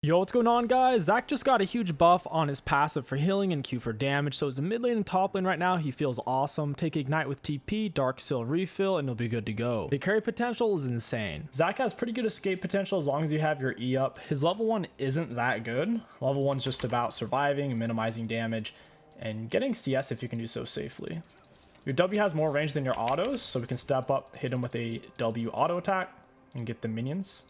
Yo, what's going on, guys? ZAC just got a huge buff on his passive for healing and Q for damage, so as a mid lane and top lane right now, he feels awesome. Take Ignite with TP, Dark Seal refill, and he'll be good to go. The carry potential is insane. ZAC has pretty good escape potential as long as you have your E up. His level 1 isn't that good. Level 1's just about surviving, minimizing damage, and getting CS if you can do so safely. Your W has more range than your autos, so we can step up, hit him with a W auto attack, and get the minions.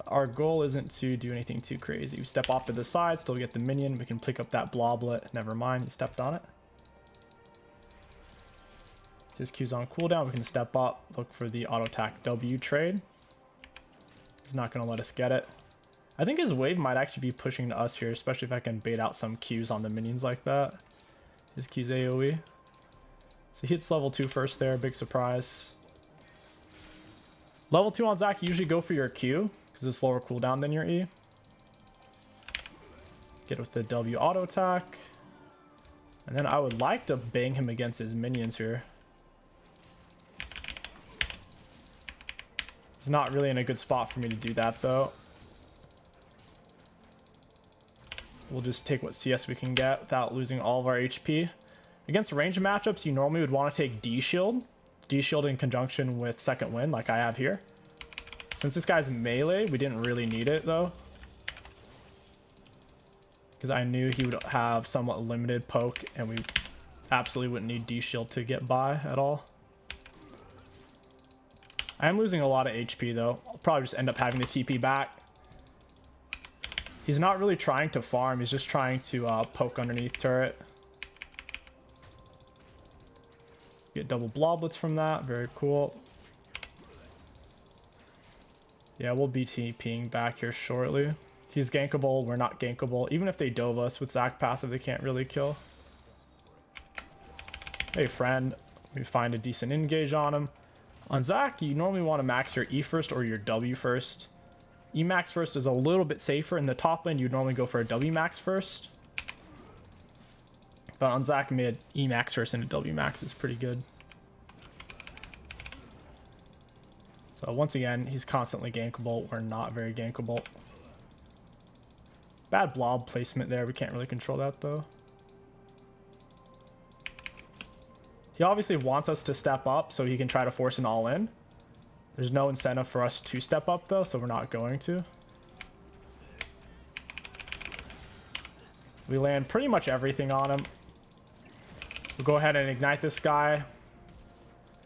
Our goal isn't to do anything too crazy. We step off to the side, still get the minion. We can pick up that bloblet. Never mind, he stepped on it. His Q's on cooldown. We can step up, look for the auto attack W trade. He's not going to let us get it. I think his wave might actually be pushing to us here, especially if I can bait out some Q's on the minions like that. His Q's AoE. So he hits level 2 first there, big surprise. Level 2 on ZAC, you usually go for your Q, because it's lower cooldown than your E. Get with the W auto attack. And then I would like to bang him against his minions here. He's not really in a good spot for me to do that though. We'll just take what CS we can get without losing all of our HP. Against range matchups, you normally would want to take D-Shield. D-Shield in conjunction with Second Wind like I have here. Since this guy's melee, we didn't really need it though, because I knew he would have somewhat limited poke and we absolutely wouldn't need D-Shield to get by at all. I am losing a lot of HP though. I'll probably just end up having the TP back. He's not really trying to farm, he's just trying to poke underneath turret. Get double bloblets from that, very cool. Yeah, we'll be TPing back here shortly. He's gankable, we're not gankable. Even if they dove us with ZAC passive, they can't really kill. Hey friend, we find a decent engage on him. On ZAC, you normally want to max your E first or your W first. E max first is a little bit safer. In the top lane, you'd normally go for a W max first. But on ZAC mid, E max first and a W max is pretty good. So once again, he's constantly gankable. We're not very gankable. Bad blob placement there. We can't really control that though. He obviously wants us to step up so he can try to force an all-in. There's no incentive for us to step up though, so we're not going to. We land pretty much everything on him. We'll go ahead and ignite this guy.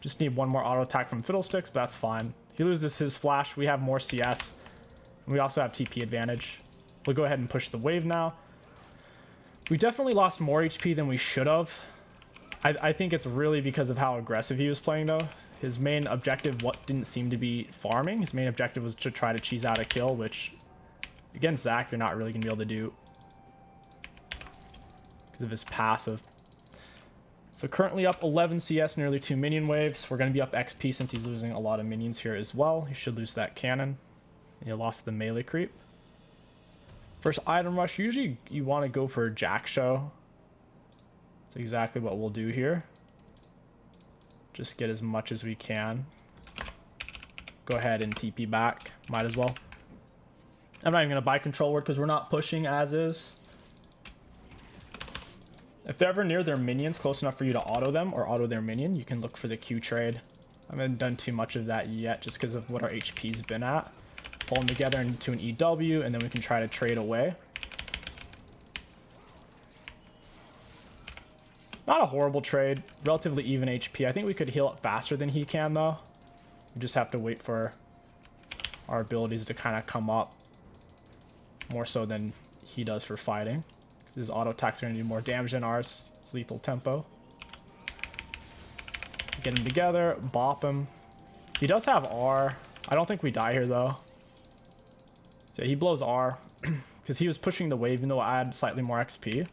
Just need one more auto attack from Fiddlesticks, but that's fine. He loses his flash. We have more CS. We also have TP advantage. We'll go ahead and push the wave now. We definitely lost more HP than we should have. I think it's really because of how aggressive he was playing though. His main objective didn't seem to be farming. His main objective was to try to cheese out a kill, which against ZAC you're not really going to be able to do because of his passive. So currently up 11 CS, nearly 2 minion waves. We're going to be up XP since he's losing a lot of minions here as well. He should lose that cannon. And he lost the melee creep. First item rush, usually you want to go for a Jack show. That's exactly what we'll do here. Just get as much as we can. Go ahead and TP back. Might as well. I'm not even going to buy control word because we're not pushing as is. If they're ever near their minions, close enough for you to auto them or auto their minion, you can look for the Q trade. I haven't done too much of that yet just because of what our HP's been at. Pull them together into an EW and then we can try to trade away. Not a horrible trade, relatively even HP. I think we could heal up faster than he can though. We just have to wait for our abilities to kind of come up more so than he does for fighting. His auto attacks are going to do more damage than ours. It's lethal tempo. Get him together, bop him. He does have R. I don't think we die here though. So he blows R because he was pushing the wave even though I had slightly more XP.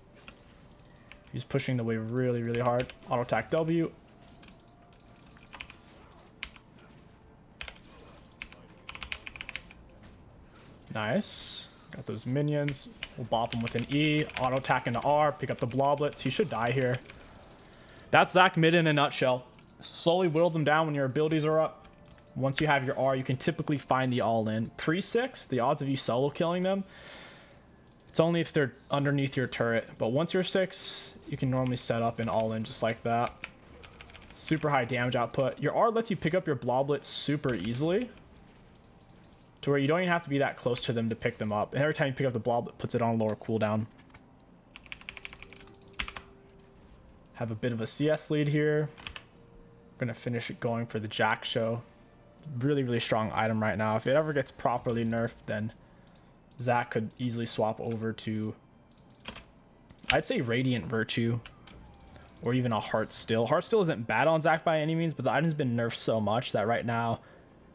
He's pushing the wave really, really hard. Auto attack W. Nice. Got those minions. We'll bop him with an E. Auto attack into R. Pick up the bloblets. He should die here. That's ZAC mid in a nutshell. Slowly whittle them down when your abilities are up. Once you have your R, you can typically find the all-in. Pre-6, the odds of you solo killing them, it's only if they're underneath your turret. But once you're 6, you can normally set up an all-in just like that. Super high damage output. Your R lets you pick up your bloblets super easily, to where you don't even have to be that close to them to pick them up. And every time you pick up the bloblet, it puts it on a lower cooldown. Have a bit of a CS lead here. Gonna finish it going for the ZAC show. Really, really strong item right now. If it ever gets properly nerfed, then ZAC could easily swap over to, I'd say, Radiant Virtue, or even a Heart Still. Heart Still isn't bad on ZAC by any means, but the item's been nerfed so much that right now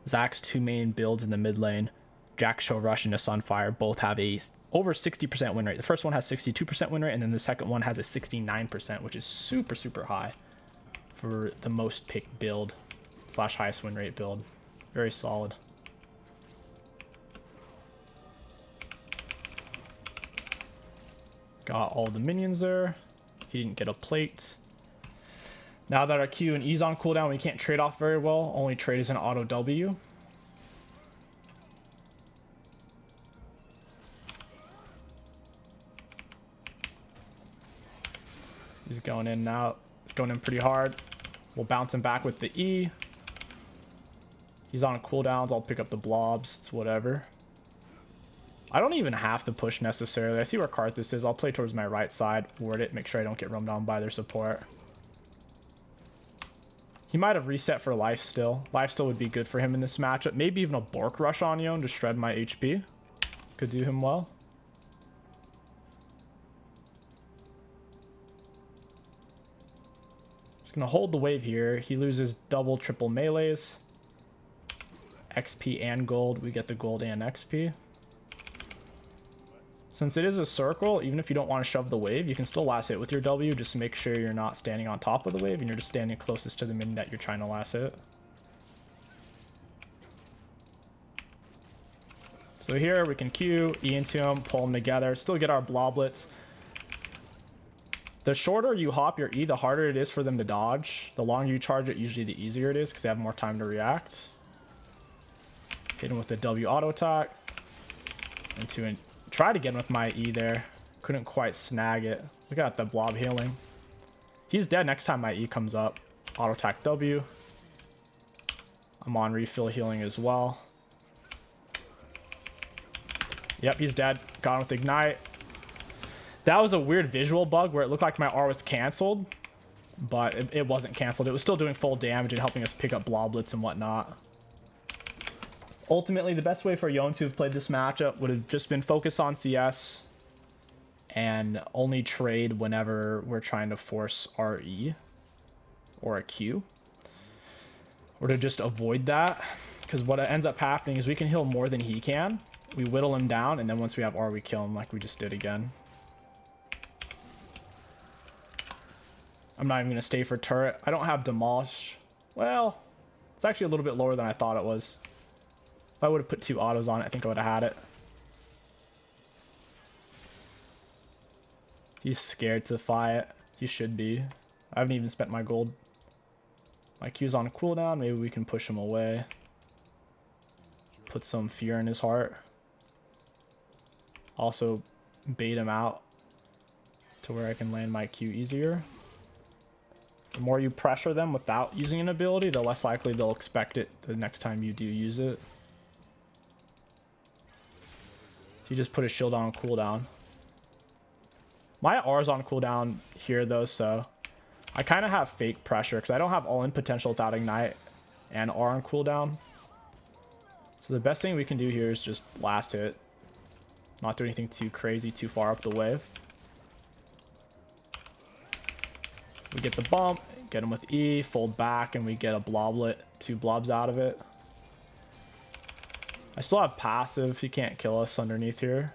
ZAC's 2 main builds in the mid lane, Jack Show Rush and a Sunfire, both have a over 60% win rate. The first one has 62% win rate, and then the second one has a 69%, which is super, super high for the most picked build / highest win rate build. Very solid. Got all the minions there. He didn't get a plate. Now that our Q and E's on cooldown, we can't trade off very well. Only trade is an auto W. He's going in now. He's going in pretty hard. We'll bounce him back with the E. He's on cooldowns. I'll pick up the blobs. It's whatever. I don't even have to push necessarily. I see where Karthus is. I'll play towards my right side, ward it, make sure I don't get roamed on by their support. He might have reset for lifesteal. Lifesteal would be good for him in this matchup. Maybe even a Bork Rush on Yon to shred my HP. Could do him well. Just gonna hold the wave here. He loses double, triple melees. XP and gold. We get the gold and XP. Since it is a circle, even if you don't want to shove the wave, you can still last hit with your W. Just make sure you're not standing on top of the wave and you're just standing closest to the minion that you're trying to last hit. So here we can Q, E into him, pull them together, still get our bloblets. The shorter you hop your E, the harder it is for them to dodge. The longer you charge it, usually the easier it is because they have more time to react. Hit him with the W auto attack. And try to get him with my E there. Couldn't quite snag it. Look at the blob healing. He's dead next time my E comes up. Auto attack W. I'm on refill healing as well. Yep, he's dead. Got him with ignite. That was a weird visual bug where it looked like my R was canceled, but it wasn't canceled. It was still doing full damage and helping us pick up bloblets and whatnot. Ultimately, the best way for Yon to have played this matchup would have just been focus on CS and only trade whenever we're trying to force RE or a Q. Or to just avoid that, because what ends up happening is we can heal more than he can. We whittle him down, and then once we have R, we kill him like we just did again. I'm not even going to stay for turret. I don't have demolish. Well, it's actually a little bit lower than I thought it was. If I would have put 2 autos on it, I think I would have had it. He's scared to fly it. He should be. I haven't even spent my gold. My Q's on cooldown. Maybe we can push him away. Put some fear in his heart. Also bait him out to where I can land my Q easier. The more you pressure them without using an ability, the less likely they'll expect it the next time you do use it. He just put his shield on cooldown. My R's on cooldown here though, so I kind of have fake pressure because I don't have all-in potential without ignite and R on cooldown. So the best thing we can do here is just last hit. Not do anything too crazy, too far up the wave. We get the bump, get him with E, fold back, and we get a bloblet, 2 blobs out of it. I still have passive. He can't kill us underneath here.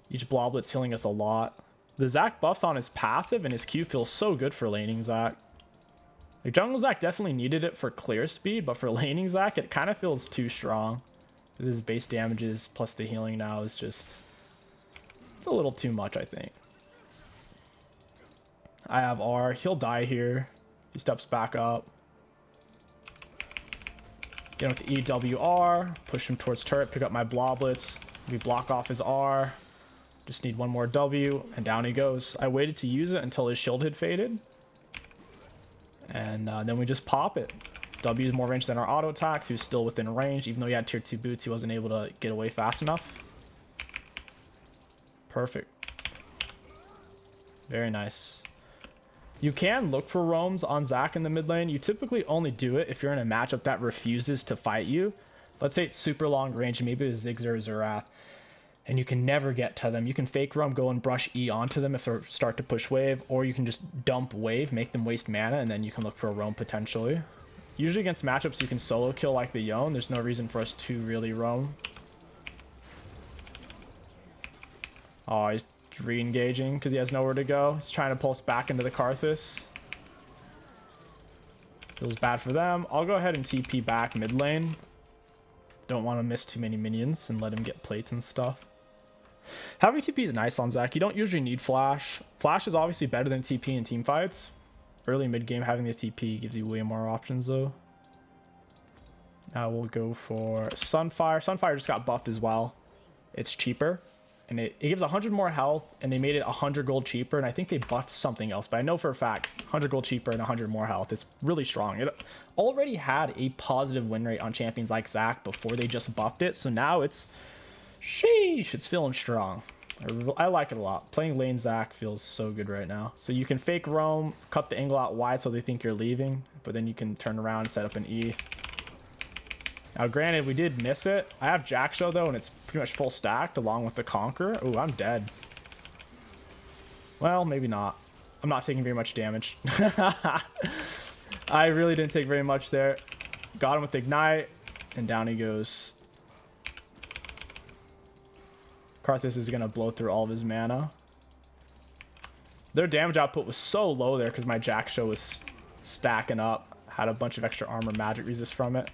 Each bloblet's healing us a lot. The ZAC buffs on his passive and his Q feels so good for laning ZAC. Like, jungle ZAC definitely needed it for clear speed, but for laning ZAC, it kind of feels too strong. Because his base damages plus the healing now is just... it's a little too much, I think. I have R. He'll die here. He steps back up. Get him with the EWR, push him towards turret, pick up my bloblets. We block off his R. Just need one more W, and down he goes. I waited to use it until his shield had faded. And then we just pop it. W is more range than our auto attacks. He was still within range. Even though he had tier 2 boots, he wasn't able to get away fast enough. Perfect. Very nice. You can look for roams on ZAC in the mid lane. You typically only do it if you're in a matchup that refuses to fight you. Let's say it's super long range, maybe the Ziggs or Zerath, and you can never get to them. You can fake roam, go and brush E onto them if they start to push wave, or you can just dump wave, make them waste mana, and then you can look for a roam potentially. Usually against matchups you can solo kill like the Yone. There's no reason for us to really roam. Oh, he's re-engaging because he has nowhere to go. He's trying to pulse back into the Karthus. Feels bad for them. I'll go ahead and TP back mid lane. Don't want to miss too many minions and let him get plates and stuff. Having TP is nice on ZAC. You don't usually need flash. Flash is obviously better than TP in team fights. Early mid game having the TP gives you way more options though. Now we'll go for Sunfire. Sunfire just got buffed as well. It's cheaper. And it gives 100 more health, and they made it 100 gold cheaper, and I think they buffed something else, but I know for a fact 100 gold cheaper and 100 more health. It's really strong. It already had a positive win rate on champions like ZAC before they just buffed it, so now it's sheesh, it's feeling strong. I like it a lot. Playing lane ZAC feels so good right now. So you can fake roam, cut the angle out wide so they think you're leaving, but then you can turn around and set up an E. Now, granted, we did miss it. I have Jack Show, though, and it's pretty much full stacked along with the Conqueror. Oh, I'm dead. Well, maybe not. I'm not taking very much damage. I really didn't take very much there. Got him with Ignite, and down he goes. Karthus is going to blow through all of his mana. Their damage output was so low there because my Jack Show was stacking up. Had a bunch of extra armor magic resist from it.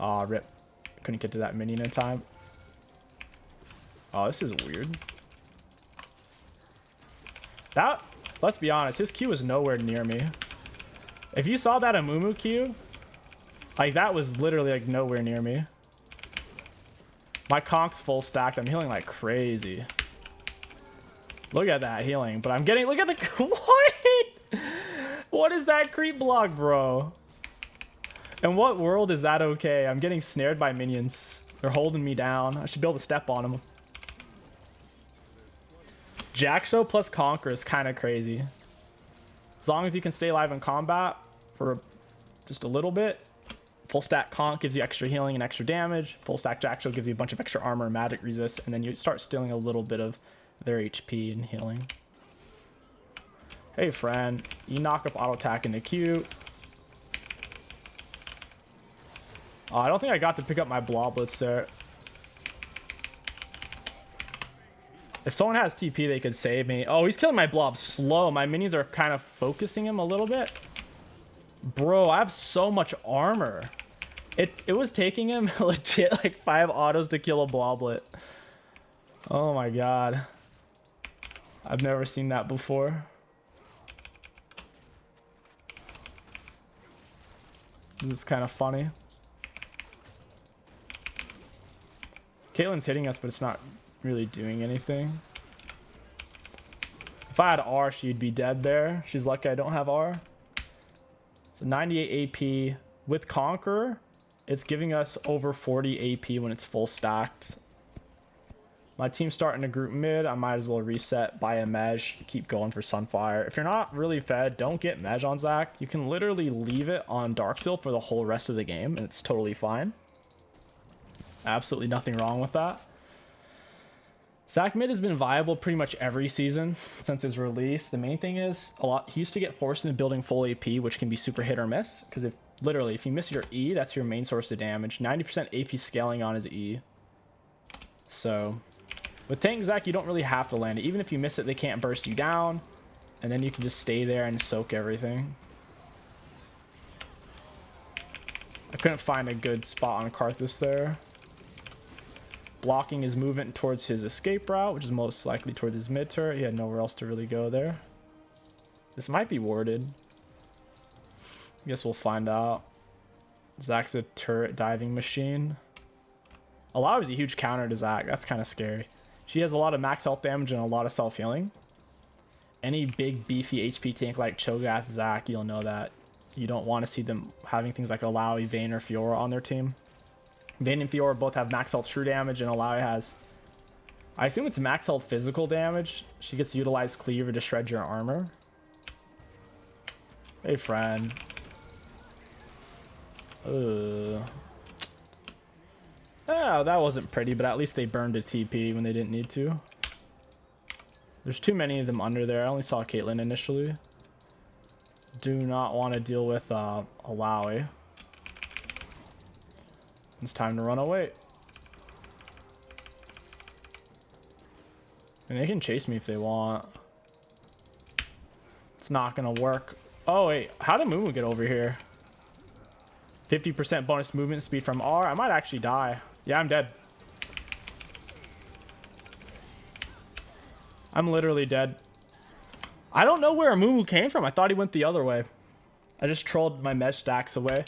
Aw, rip. Couldn't get to that minion in time. Oh, this is weird. That, let's be honest, his Q was nowhere near me. If you saw that Amumu Q, like that was literally like nowhere near me. My Conk's full stacked. I'm healing like crazy. Look at that healing, but I'm getting, look at the, what? What is that creep block, bro? In what world is that okay? I'm getting snared by minions. They're holding me down. I should be able to step on them. Jack Show plus Conquer is kind of crazy. As long as you can stay alive in combat for just a little bit. Full stack Conk gives you extra healing and extra damage. Full stack Jack Show gives you a bunch of extra armor and magic resist. And then you start stealing a little bit of their HP and healing. Hey, friend. You knock up auto attack into Q. Oh, I don't think I got to pick up my bloblets there. If someone has TP, they could save me. Oh, he's killing my blob slow. My minions are kind of focusing him a little bit. Bro, I have so much armor. It was taking him legit like 5 autos to kill a bloblet. Oh my god. I've never seen that before. This is kind of funny. Caitlyn's hitting us, but it's not really doing anything. If I had R, she'd be dead there. She's lucky I don't have R. So 98 AP with Conqueror. It's giving us over 40 AP when it's full stacked. My team's starting to group mid. I might as well reset, buy a Mej, keep going for Sunfire. If you're not really fed, don't get Mej on ZAC. You can literally leave it on Darkseal for the whole rest of the game, and it's totally fine. Absolutely nothing wrong with that. ZAC mid has been viable pretty much every season since its release. The main thing is he used to get forced into building full AP, which can be super hit or miss. Because if you miss your E, that's your main source of damage. 90% AP scaling on his E. So with tank ZAC, you don't really have to land it. Even if you miss it, they can't burst you down. And then you can just stay there and soak everything. I couldn't find a good spot on Karthus there. Blocking his movement towards his escape route, which is most likely towards his mid turret. He had nowhere else to really go there. This might be warded. I guess we'll find out. Zac's a turret diving machine. Allow is a huge counter to ZAC. That's kind of scary. She has a lot of max health damage and a lot of self-healing. Any big beefy HP tank like Cho'Gath, ZAC, you'll know that you don't want to see them having things like Alawi, Vayne, or Fiora on their team. Vayne and Fiora both have max health true damage, and Alawi has, I assume it's max health physical damage. She gets to utilize Cleaver to shred your armor. Hey, friend. Oh, that wasn't pretty, but at least they burned a TP when they didn't need to. There's too many of them under there. I only saw Caitlyn initially. Do not want to deal with Alawi. It's time to run away. And they can chase me if they want. It's not gonna work. Oh wait, how did Mumu get over here? 50% bonus movement speed from R. I might actually die. Yeah, I'm dead. I'm literally dead. I don't know where Mumu came from. I thought he went the other way. I just trolled my mesh stacks away.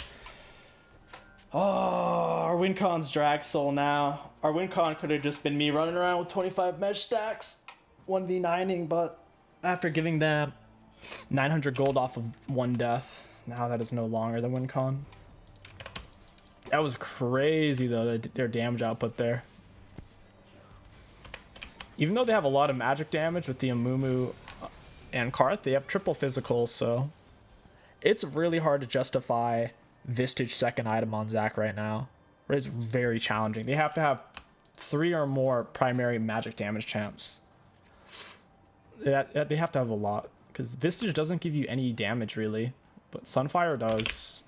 Oh, our WinCon's drag soul now. Our WinCon could have just been me running around with 25 mesh stacks, 1v9ing, but after giving them 900 gold off of one death, now that is no longer the WinCon. That was crazy though, their damage output there. Even though they have a lot of magic damage with the Amumu and Karth, they have triple physical, so it's really hard to justify Vistage second item on ZAC right now. It's very challenging. They have to have 3 or more primary magic damage champs. They have to have a lot, because Vistage doesn't give you any damage really, but Sunfire does.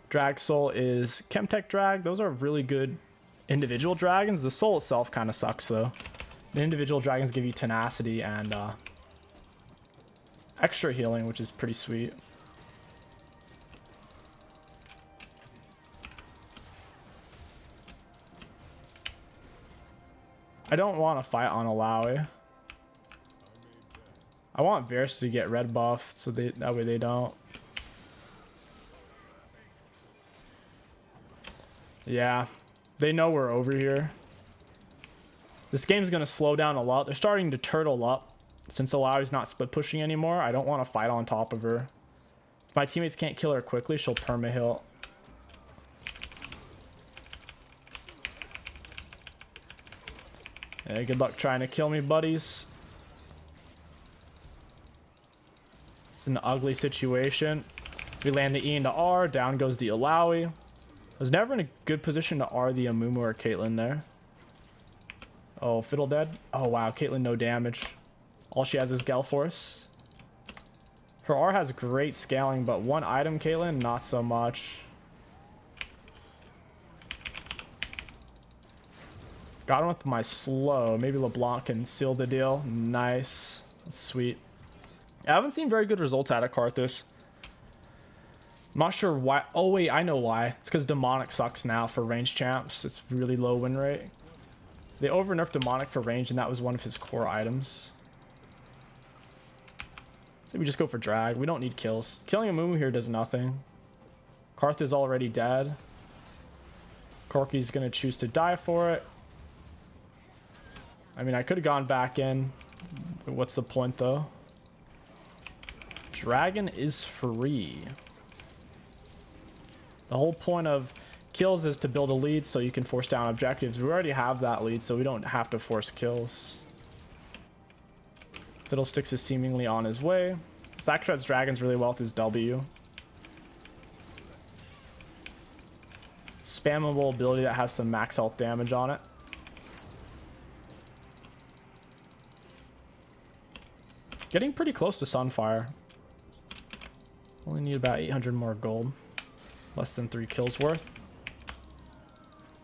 Drag Soul is Chemtech Drag. Those are really good individual dragons. The soul itself kind of sucks though. The individual dragons give you tenacity and extra healing, which is pretty sweet. I don't want to fight on Alawi. I want Varus to get red buffed so that way they don't. Yeah, they know we're over here. This game's going to slow down a lot. They're starting to turtle up. Since Alawi's not split pushing anymore, I don't want to fight on top of her. If my teammates can't kill her quickly, she'll perma-heal. Yeah, good luck trying to kill me, buddies. It's an ugly situation. We land the E into R, down goes the Alawi. I was never in a good position to R the Amumu or Caitlyn there. Oh, Fiddle dead. Oh wow, Caitlyn no damage. All she has is Galeforce. Her R has great scaling, but one item Caitlyn, not so much. Got him with my slow. Maybe LeBlanc can seal the deal. Nice. That's sweet. I haven't seen very good results out of Karthus. I'm not sure why. Oh wait, I know why. It's because Demonic sucks now for range champs. It's really low win rate. They over-nerfed Demonic for range, and that was one of his core items. So we just go for drag. We don't need kills. Killing a Mumu here does nothing. Karth is already dead. Corki's going to choose to die for it. I mean, I could have gone back in. But what's the point, though? Dragon is free. The whole point of kills is to build a lead so you can force down objectives. We already have that lead, so we don't have to force kills. Fiddlesticks is seemingly on his way. ZAC shreds dragons really well with his W. Spammable ability that has some max health damage on it. Getting pretty close to Sunfire. Only need about 800 more gold. Less than 3 kills worth.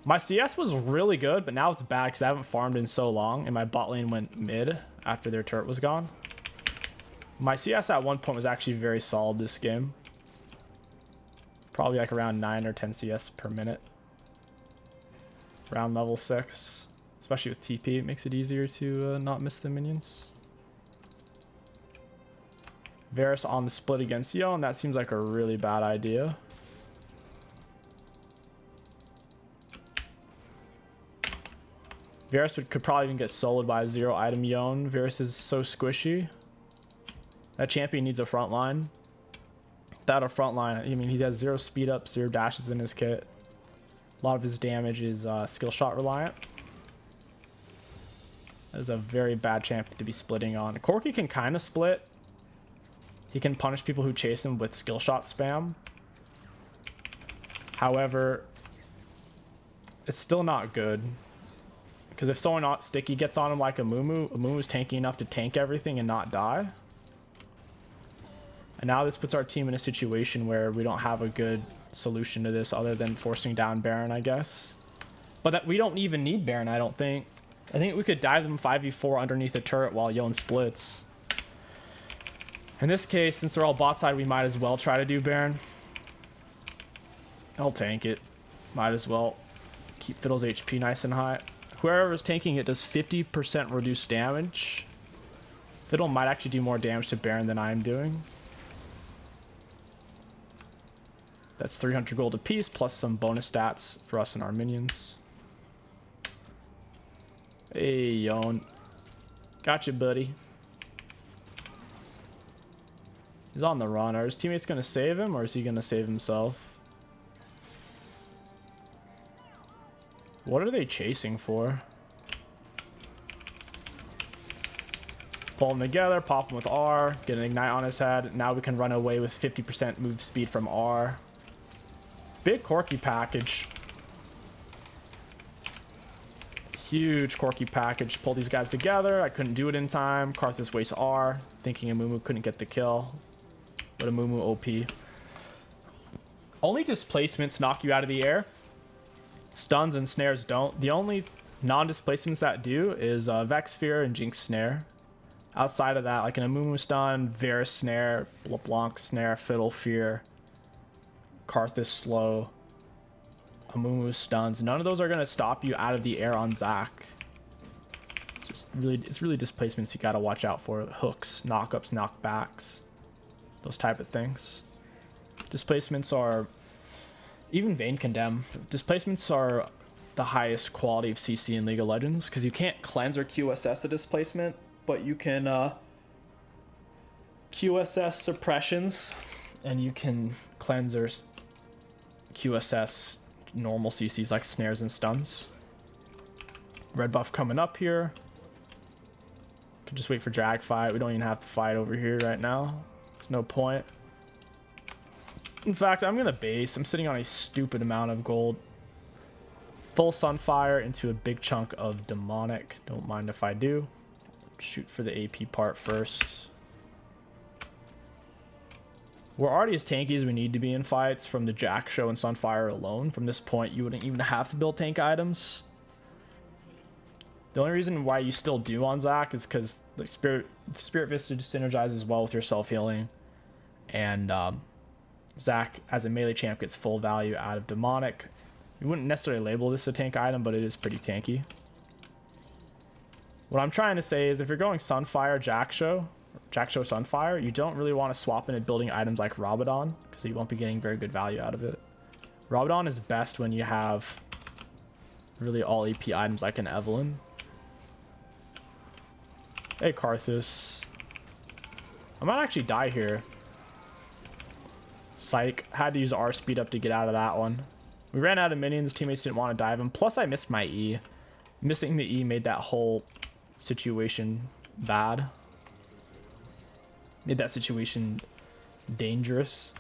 My CS was really good, but now it's bad because I haven't farmed in so long, and my bot lane went mid after their turret was gone. My CS at one point was actually very solid this game. Probably like around 9 or 10 CS per minute. Around level 6. Especially with TP, it makes it easier to not miss the minions. Varus on the split against Yo, and that seems like a really bad idea. Varus could probably even get soloed by a 0-item Yone. Varus is so squishy. That champion needs a front line. Without a front line, I mean, he has 0 speed up, 0 dashes in his kit. A lot of his damage is skill shot reliant. That is a very bad champion to be splitting on. Corki can kind of split. He can punish people who chase him with skill shot spam. However, it's still not good. Because if someone not sticky gets on him like a Mumu's tanky enough to tank everything and not die. And now this puts our team in a situation where we don't have a good solution to this other than forcing down Baron, I guess. But that we don't even need Baron, I don't think. I think we could dive them 5v4 underneath the turret while Yone splits. In this case, since they're all bot side, we might as well try to do Baron. I'll tank it. Might as well. Keep Fiddle's HP nice and high. Whoever's tanking it does 50% reduced damage. Fiddle might actually do more damage to Baron than I'm doing. That's 300 gold apiece, plus some bonus stats for us and our minions. Hey, Yone. Gotcha, buddy. He's on the run. Are his teammates going to save him, or is he going to save himself? What are they chasing for? Pull them together, pop them with R, get an ignite on his head. Now we can run away with 50% move speed from R. Big Corki package. Huge Corki package. Pull these guys together. I couldn't do it in time. Karthus wastes R, thinking Amumu couldn't get the kill. But Amumu OP. Only displacements knock you out of the air. Stuns and snares don't. The only non-displacements that do is Vex Fear and Jinx Snare. Outside of that, like an Amumu stun, Varus Snare, LeBlanc Snare, Fiddle Fear, Karthus Slow, Amumu stuns. None of those are going to stop you out of the air on ZAC. It's really displacements you got to watch out for. Hooks, knockups, knockbacks, those type of things. Displacements are... Even Vayne Condemn. Displacements are the highest quality of CC in League of Legends, because you can't cleanse or QSS a displacement, but you can QSS suppressions, and you can cleanse or QSS normal CCs like snares and stuns. Red buff coming up here. Could just wait for drag fight. We don't even have to fight over here right now. There's no point. In fact, I'm going to base. I'm sitting on a stupid amount of gold. Full Sunfire into a big chunk of Demonic. Don't mind if I do. Shoot for the AP part first. We're already as tanky as we need to be in fights from the Jack Show and Sunfire alone. From this point, you wouldn't even have to build tank items. The only reason why you still do on ZAC is because the Spirit Vista synergizes well with your self-healing. And ZAC, as a melee champ, gets full value out of Demonic. You wouldn't necessarily label this a tank item, but it is pretty tanky. What I'm trying to say is if you're going Sunfire, Jack Show, Sunfire, you don't really want to swap into building items like Rabadon, because you won't be getting very good value out of it. Rabadon is best when you have really all AP items like an Evelyn. Hey, Karthus. I might actually die here. Psych. Had to use R speed up to get out of that one. We ran out of minions. Teammates didn't want to dive him. Plus, I missed my E. Missing the E made that whole situation bad. Made that situation dangerous.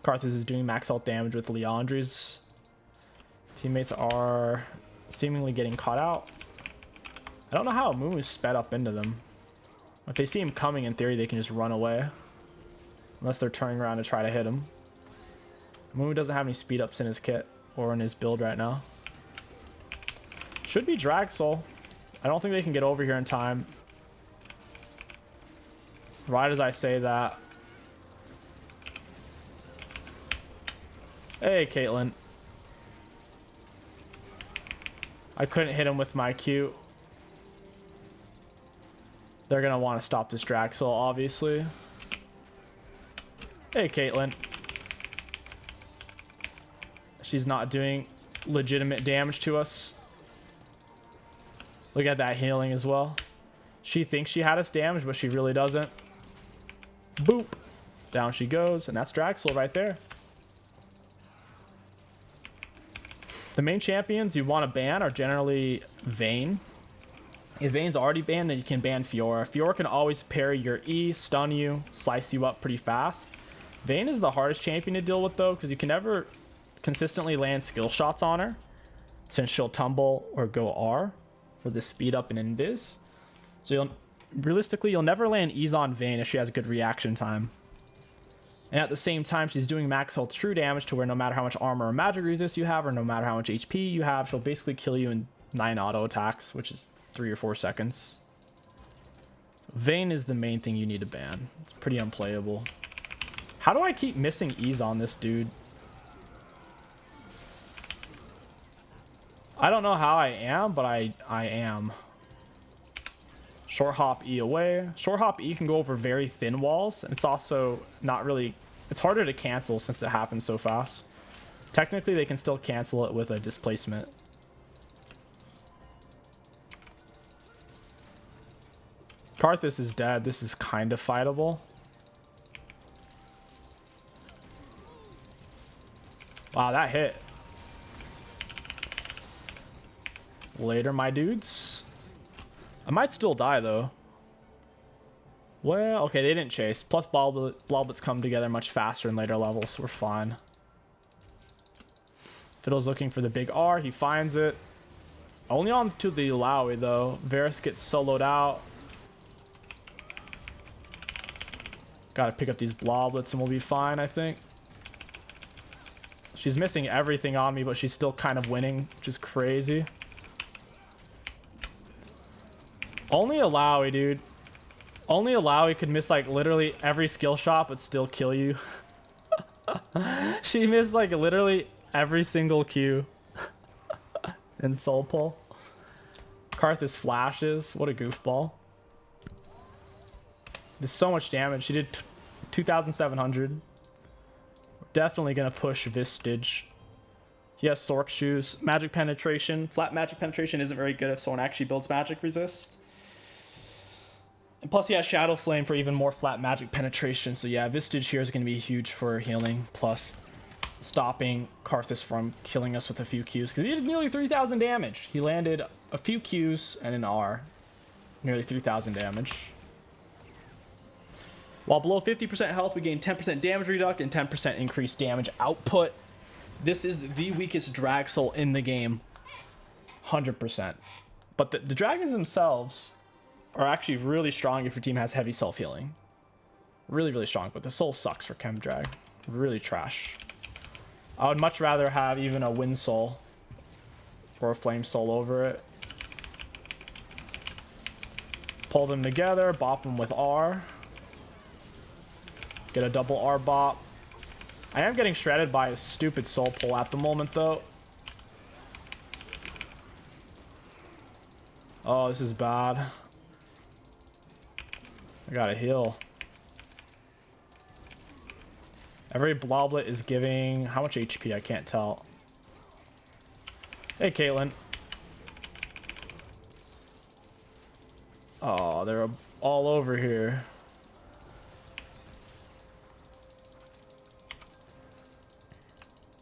Karthus is doing max health damage with Leandri's. Teammates are seemingly getting caught out. I don't know how Amumu sped up into them. If they see him coming, in theory, they can just run away. Unless they're turning around to try to hit him. Amumu doesn't have any speed ups in his kit or in his build right now. Should be Drag Soul. I don't think they can get over here in time. Right as I say that. Hey, Caitlyn. I couldn't hit him with my Q. They're going to want to stop this Drag Soul, obviously. Hey, Caitlyn. She's not doing legitimate damage to us. Look at that healing as well. She thinks she had us damaged, but she really doesn't. Boop. Down she goes, and that's Draxel right there. The main champions you want to ban are generally Vayne. If Vayne's already banned, then you can ban Fiora. Fiora can always parry your E, stun you, slice you up pretty fast. Vayne is the hardest champion to deal with, though, because you can never consistently land skill shots on her, since she'll tumble or go R for the speed up and invis. So realistically, you'll never land E's on Vayne if she has good reaction time. And at the same time, she's doing max health true damage to where no matter how much armor or magic resist you have, or no matter how much HP you have, she'll basically kill you in 9 auto attacks, which is 3 or 4 seconds. Vayne is the main thing you need to ban. It's pretty unplayable. How do I keep missing E's on this dude? I don't know how I am, but I am. Short hop E away. Short hop E can go over very thin walls. It's also not really... It's harder to cancel since it happens so fast. Technically, they can still cancel it with a displacement. Karthus is dead. This is kind of fightable. Wow, that hit. Later, my dudes. I might still die, though. Well, okay, they didn't chase. Plus, Bloblets come together much faster in later levels, so we're fine. Fiddle's looking for the big R. He finds it. Only on to the Lowy, though. Varus gets soloed out. Gotta pick up these Bloblets and we'll be fine, I think. She's missing everything on me, but she's still kind of winning, which is crazy. Only a Lowy, dude. Only a Lowy could miss like literally every skill shot but still kill you. She missed like literally every single Q in Soul Pull. Karthus flashes. What a goofball. There's so much damage. She did 2,700. Definitely gonna push Vistage. He has Sork shoes. Magic penetration. Flat magic penetration isn't very good if someone actually builds magic resist. And plus he has Shadow Flame for even more flat magic penetration. So yeah, Vistage here is going to be huge for healing. Plus stopping Karthus from killing us with a few Qs. Because he did nearly 3,000 damage. He landed a few Qs and an R. Nearly 3,000 damage. While below 50% health, we gain 10% damage reduct and 10% increased damage output. This is the weakest drag soul in the game. 100%. But the dragons themselves are actually really strong if your team has heavy self-healing. Really, really strong. But the soul sucks for Chem Drag. Really trash. I would much rather have even a Wind Soul or a Flame Soul over it. Pull them together. Bop them with R. Get a double R bop. I am getting shredded by a stupid soul pull at the moment, though. Oh, this is bad. I gotta heal. Every Bloblet is giving... How much HP? I can't tell. Hey, Caitlyn. Oh, they're all over here.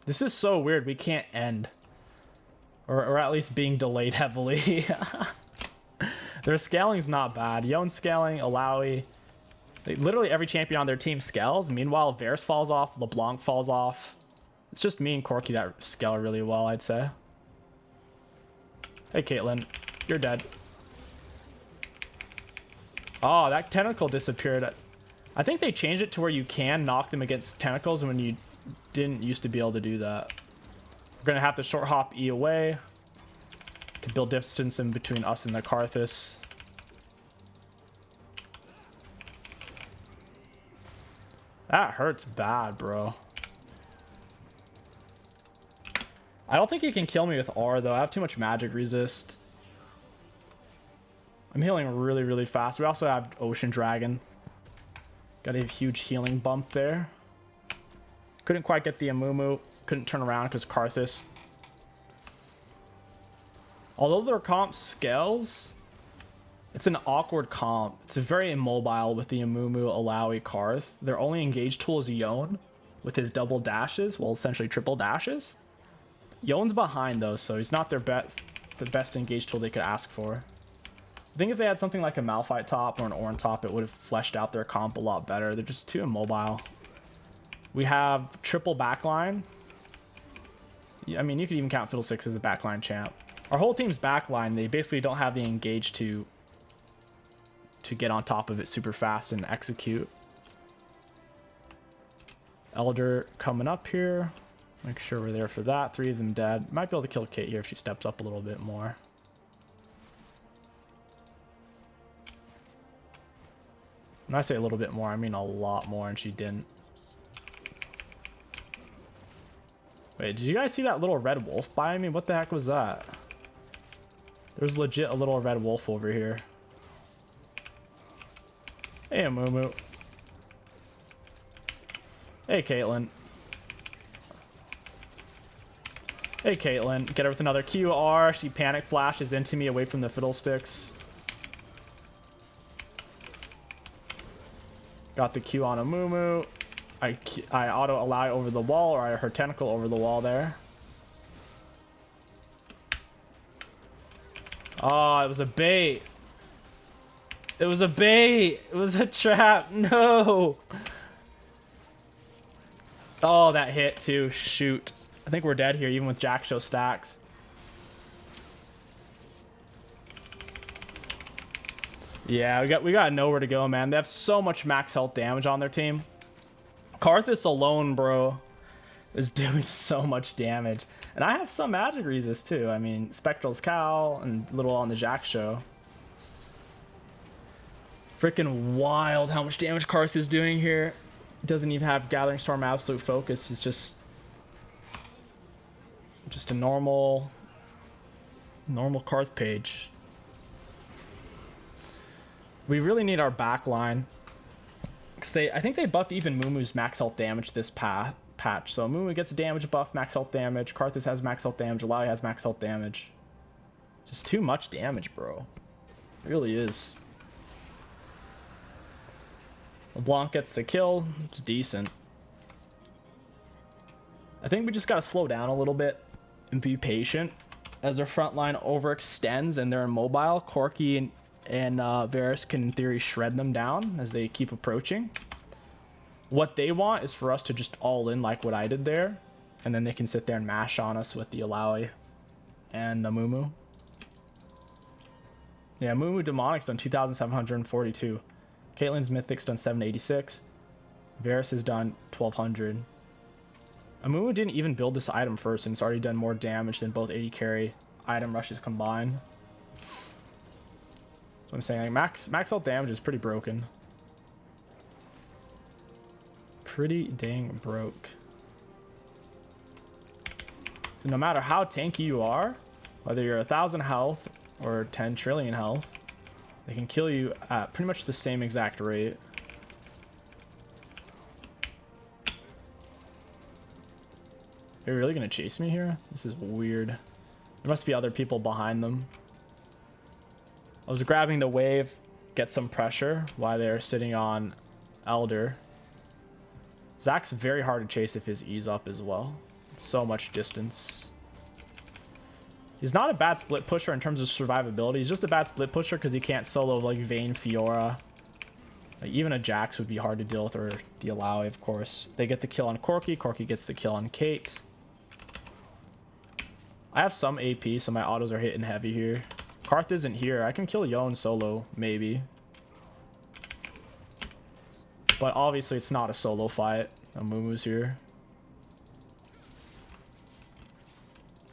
This is so weird. We can't end. Or at least being delayed heavily. Their scaling's not bad. Yon scaling, Alawi. Literally every champion on their team scales. Meanwhile, Varus falls off. LeBlanc falls off. It's just me and Corki that scale really well, I'd say. Hey, Caitlyn. You're dead. Oh, that tentacle disappeared. I think they changed it to where you can knock them against tentacles when you didn't used to be able to do that. We're going to have to short hop E away to build distance in between us and the Karthus. That hurts bad, bro. I don't think he can kill me with R, though. I have too much magic resist. I'm healing really, really fast. We also have Ocean Dragon. Got a huge healing bump there. Couldn't quite get the Amumu. Couldn't turn around because Karthus. Although their comp scales, it's an awkward comp. It's very immobile with the Amumu, Alawi, Karth. Their only engaged tool is Yone with his double dashes, well, essentially triple dashes. Yone's behind though, so he's not the best engaged tool they could ask for. I think if they had something like a Malphite top or an Ornn top, it would have fleshed out their comp a lot better. They're just too immobile. We have triple backline. I mean, you could even count Fiddlesticks as a backline champ. Our whole team's backline, they basically don't have the engage to get on top of it super fast and execute. Elder coming up here. Make sure we're there for that. 3 of them dead. Might be able to kill Kate here if she steps up a little bit more. When I say a little bit more, I mean a lot more, and she didn't. Wait, did you guys see that little red wolf by me? What the heck was that? There's legit a little red wolf over here. Hey, Amumu. Hey, Caitlyn. Hey, Caitlyn. Get her with another QR. She panic flashes into me away from the Fiddlesticks. Got the Q on Amumu. I auto ally over the wall, or I her tentacle over the wall there. Oh, it was a bait. It was a bait. It was a trap. No. Oh, that hit too. Shoot. I think we're dead here, even with Jack show stacks. Yeah, we got nowhere to go, man. They have so much max health damage on their team. Karthus alone, bro, is doing so much damage. And I have some magic resist too. I mean, Spectral's Cowl and little on the Jack show. Freaking wild how much damage Karthus is doing here. Doesn't even have Gathering Storm Absolute Focus. It's just a normal Karth page. We really need our back line. I think they buffed even Mumu's max health damage this patch. So Mumu gets a damage buff, max health damage. Karthus has max health damage. Alawi has max health damage. Just too much damage, bro. It really is. LeBlanc gets the kill. It's decent. I think we just gotta slow down a little bit and be patient as their front line overextends and they're immobile. Corki and Varus can in theory shred them down as they keep approaching. What they want is for us to just all in like what I did there, and then they can sit there and mash on us with the Alawi and the Mumu. Yeah, Mumu Demonic's done 2,742. Caitlyn's Mythic's done 786. Varus has done 1,200. Amumu didn't even build this item first, and it's already done more damage than both 80 carry item rushes combined. So I'm saying like max health damage is pretty broken. Pretty dang broke. So no matter how tanky you are, whether you're 1,000 health or 10 trillion health, they can kill you at pretty much the same exact rate. Are you really gonna chase me here? This is weird. There must be other people behind them. I was grabbing the wave, get some pressure while they're sitting on Elder. ZAC's very hard to chase if his E's up as well. It's so much distance. He's not a bad split pusher in terms of survivability. He's just a bad split pusher because he can't solo like Vayne, Fiora. Like, even a Jax would be hard to deal with, or the Alawi, of course. They get the kill on Corki. Corki gets the kill on Kate. I have some AP, so my autos are hitting heavy here. Karth isn't here. I can kill Yone solo, maybe. But obviously it's not a solo fight. Amumu's here.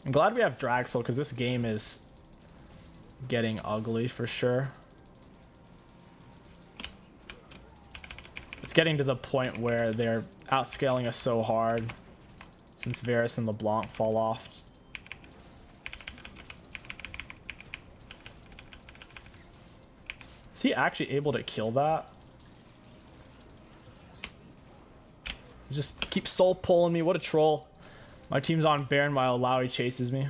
I'm glad we have Dragsoul because this game is getting ugly for sure. It's getting to the point where they're outscaling us so hard since Varus and LeBlanc fall off. Is he actually able to kill that? Just keeps soul pulling me. What a troll. My team's on Baron while Alawi chases me.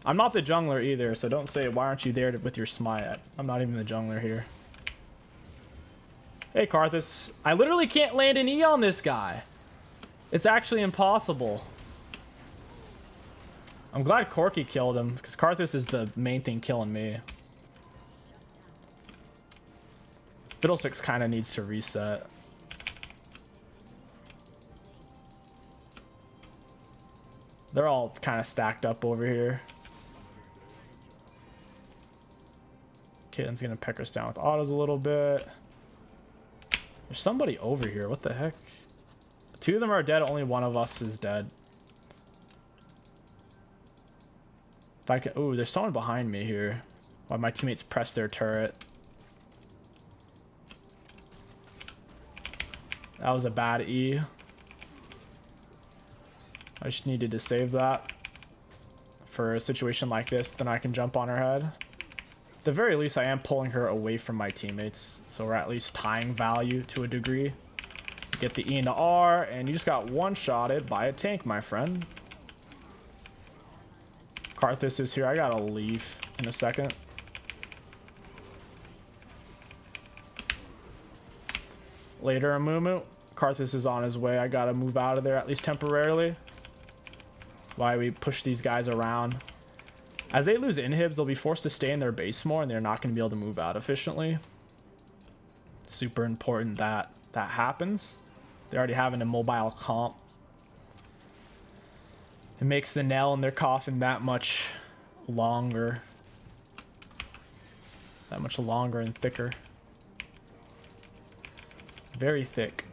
I'm not the jungler either, so don't say, why aren't you there with your smite? I'm not even the jungler here. Hey, Karthus. I literally can't land an E on this guy. It's actually impossible. I'm glad Corki killed him, because Karthus is the main thing killing me. Fiddlesticks kind of needs to reset. They're all kind of stacked up over here. Kitten's gonna peck us down with autos a little bit. There's somebody over here. What the heck? 2 of them are dead. Only one of us is dead. If I can... Ooh, there's someone behind me here. While my teammates press their turret. That was a bad E. I just needed to save that for a situation like this. Then I can jump on her head. At the very least, I am pulling her away from my teammates. So we're at least tying value to a degree. Get the E into R, and you just got one-shotted by a tank, my friend. Karthus is here. I gotta leave in a second. Later, Amumu. Karthus is on his way. I gotta move out of there, at least temporarily. Why we push these guys around. As they lose inhibs, they'll be forced to stay in their base more, and they're not going to be able to move out efficiently. Super important that that happens. They already have an immobile comp. It makes the nail in their coffin that much longer. That much longer and thicker. Very thick.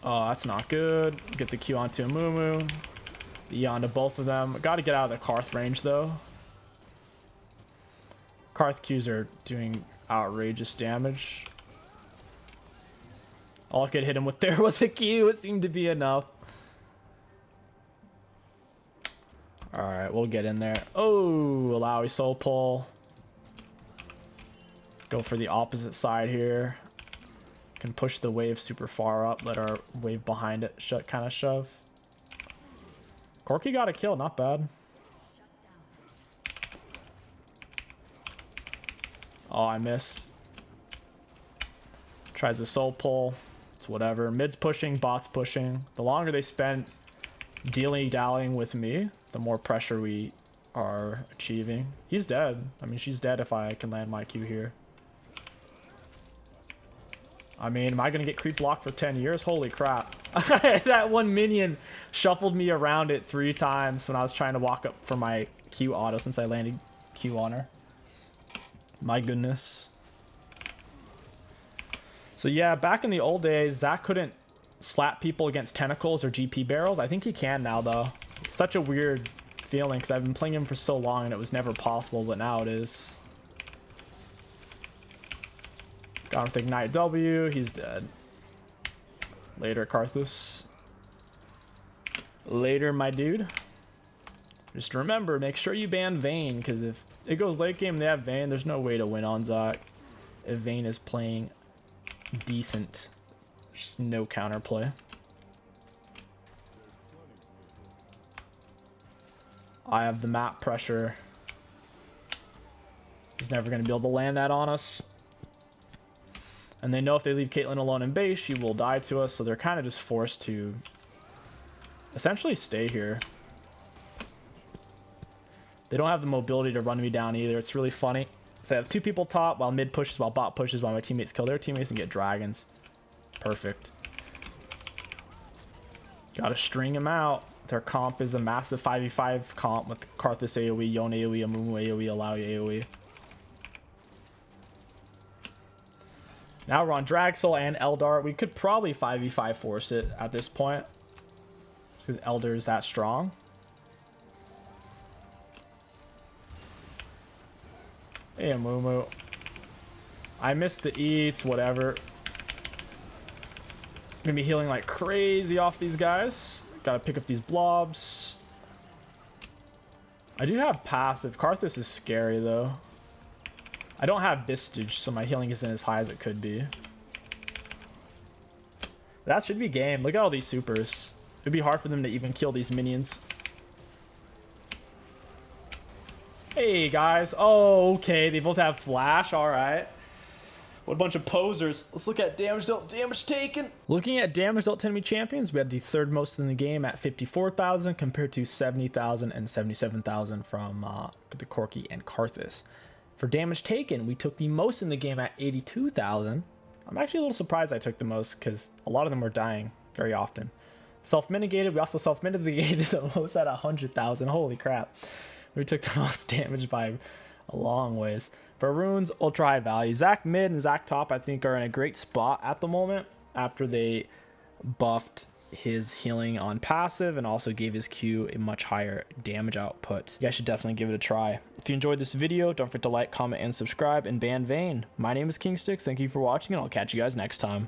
Oh, that's not good. Get the Q onto Amumu. The E onto both of them. Got to get out of the Karth range, though. Karth Qs are doing outrageous damage. All I could hit him with there was a Q. It seemed to be enough. Alright, we'll get in there. Oh, Alawi soul pull. Go for the opposite side here. Can push the wave super far up. Let our wave behind it kind of shove. Corki got a kill. Not bad. Oh, I missed. Tries a soul pull. It's whatever. Mid's pushing, bots pushing. The longer they spend dilly-dallying with me, the more pressure we are achieving. He's dead. I mean, she's dead if I can land my Q here. I mean, am I going to get creep locked for 10 years? Holy crap. That one minion shuffled me around it 3 times when I was trying to walk up for my Q auto since I landed Q on her. My goodness. So yeah, back in the old days, ZAC couldn't slap people against tentacles or GP barrels. I think he can now, though. It's such a weird feeling because I've been playing him for so long and it was never possible, but now it is. Got him with Ignite W. He's dead. Later, Karthus. Later, my dude. Just remember, make sure you ban Vayne, because if it goes late game and they have Vayne, there's no way to win on ZAC. If Vayne is playing decent. Just no counterplay. I have the map pressure. He's never going to be able to land that on us. And they know if they leave Caitlyn alone in base, she will die to us. So they're kind of just forced to essentially stay here. They don't have the mobility to run me down either. It's really funny. So I have 2 people top while mid pushes, while bot pushes, while my teammates kill their teammates and get dragons. Perfect. Gotta string him out. Their comp is a massive 5v5 comp with Karthus AoE, Yone AoE, Amumu AoE, Alawi AoE. Now we're on Dragsoul and Eldar. We could probably 5v5 force it at this point. Because Elder is that strong. Hey, Amumu. I missed the E. It's whatever. Gonna be healing like crazy off these guys. Gotta pick up these blobs. I do have passive. Karthus is scary though. I don't have Vistage, so my healing isn't as high as it could be. That should be game. Look at all these supers. It'd be hard for them to even kill these minions. Hey, guys. Oh, okay. They both have flash. All right. What a bunch of posers. Let's look at damage dealt, damage taken. Looking at damage dealt to enemy champions, we had the third most in the game at 54,000 compared to 70,000 and 77,000 from the Corki and Karthus. For damage taken, we took the most in the game at 82,000. I'm actually a little surprised I took the most because a lot of them were dying very often. Self-mitigated, we also self-mitigated the most at 100,000. Holy crap. We took the most damage by a long ways. For runes, ultra high value. ZAC mid and ZAC top, I think, are in a great spot at the moment after they buffed his healing on passive and also gave his Q a much higher damage output. You guys should definitely give it a try. If you enjoyed this video, don't forget to like, comment, and subscribe, and ban Vayne. My name is Kingsticks. Thank you for watching, and I'll catch you guys next time.